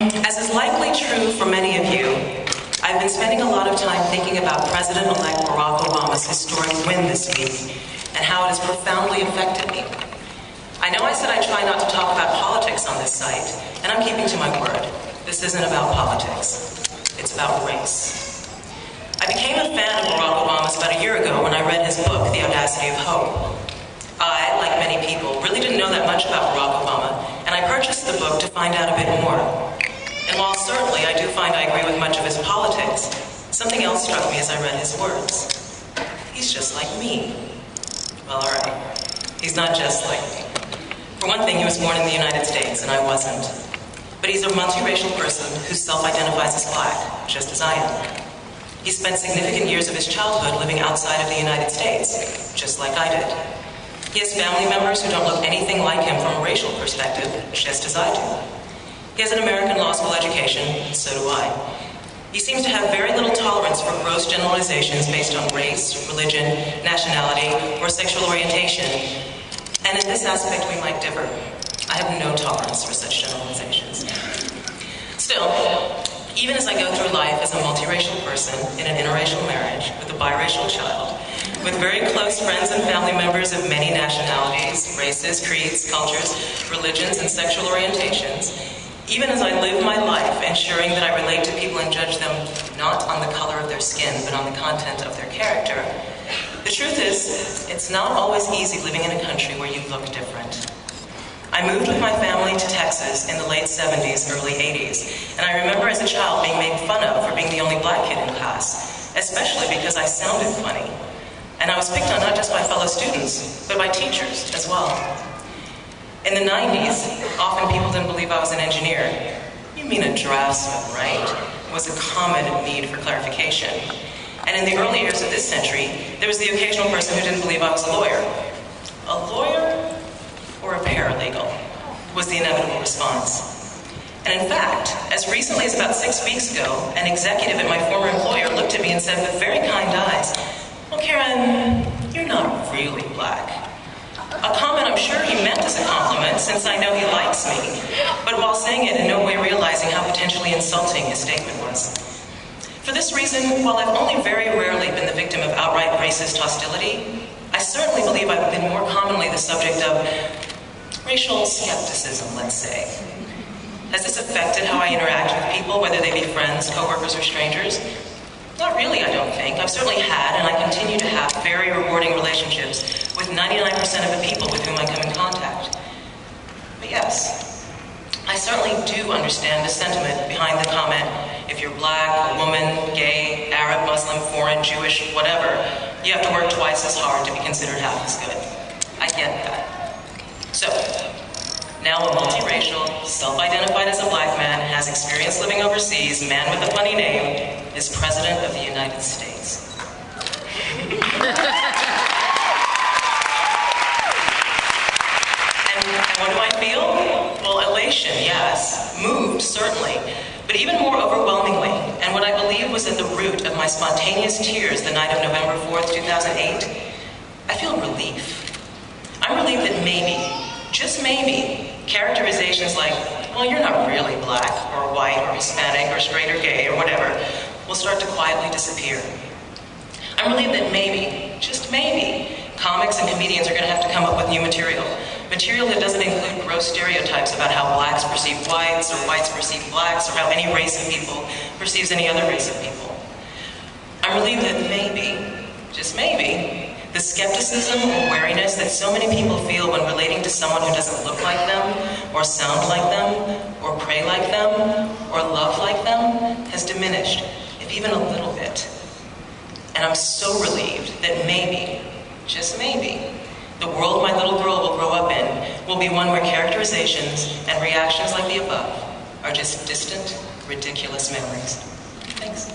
As is likely true for many of you, I've been spending a lot of time thinking about President-elect Barack Obama's historic win this week and how it has profoundly affected me. I know I said I'd try not to talk about politics on this site, and I'm keeping to my word. This isn't about politics. It's about race. I became a fan of Barack Obama's about a year ago when I read his book, The Audacity of Hope. I, like many people, really didn't know that much about Barack Obama, and I purchased the book to find out a bit more. And while certainly I do find I agree with much of his politics, something else struck me as I read his words. He's just like me. Well, all right. He's not just like me. For one thing, he was born in the United States, and I wasn't. But he's a multiracial person who self-identifies as black, just as I am. He spent significant years of his childhood living outside of the United States, just like I did. He has family members who don't look anything like him from a racial perspective, just as I do. He has an American law school education, and so do I. He seems to have very little tolerance for gross generalizations based on race, religion, nationality, or sexual orientation. And in this aspect, we might differ. I have no tolerance for such generalizations. Still, even as I go through life as a multiracial person in an interracial marriage with a biracial child, with very close friends and family members of many nationalities, races, creeds, cultures, religions, and sexual orientations, even as I live my life ensuring that I relate to people and judge them not on the color of their skin, but on the content of their character, the truth is, it's not always easy living in a country where you look different. I moved with my family to Texas in the late 70s, early 80s, and I remember as a child being made fun of for being the only black kid in class, especially because I sounded funny. And I was picked on not just by fellow students, but by teachers as well. In the 90s, often people didn't believe I was an engineer. You mean a draftsman, right? Was a common need for clarification. And in the early years of this century, there was the occasional person who didn't believe I was a lawyer. A lawyer or a paralegal was the inevitable response. And in fact, as recently as about 6 weeks ago, an executive at my former employer looked at me and said with very kind eyes, "Well, Karen, you're not really black." A comment I'm sure he meant as a compliment, since I know he likes me, but while saying it in no way realizing how potentially insulting his statement was. For this reason, while I've only very rarely been the victim of outright racist hostility, I certainly believe I've been more commonly the subject of racial skepticism, let's say. Has this affected how I interact with people, whether they be friends, coworkers, or strangers? Not really, I don't think. I've certainly had, and I continue to have, very rewarding relationships with 99% of the people with whom I come in contact. But yes, I certainly do understand the sentiment behind the comment, if you're black, a woman, gay, Arab, Muslim, foreign, Jewish, whatever, you have to work twice as hard to be considered half as good. I get that. So, now a multiracial, self-identified as a black man, has experience living overseas, man with a funny name, is President of the United States. And what do I feel? Well, elation, yes. Moved, certainly. But even more overwhelmingly, and what I believe was at the root of my spontaneous tears the night of November 4th, 2008, I feel relief. I'm relieved that maybe, just maybe, characterizations like, well, you're not really black, or white, or Hispanic, or straight, or gay, or whatever, will start to quietly disappear. I'm relieved that maybe, just maybe, comics and comedians are going to have to come up with new material. Material that doesn't include gross stereotypes about how blacks perceive whites, or whites perceive blacks, or how any race of people perceives any other race of people. I'm relieved that maybe, just maybe, the skepticism or wariness that so many people feel when relating to someone who doesn't look like them, or sound like them, or pray like them, or love like them, has diminished, if even a little bit. And I'm so relieved that maybe, just maybe, the world my little girl will grow up in will be one where characterizations and reactions like the above are just distant, ridiculous memories. Thanks.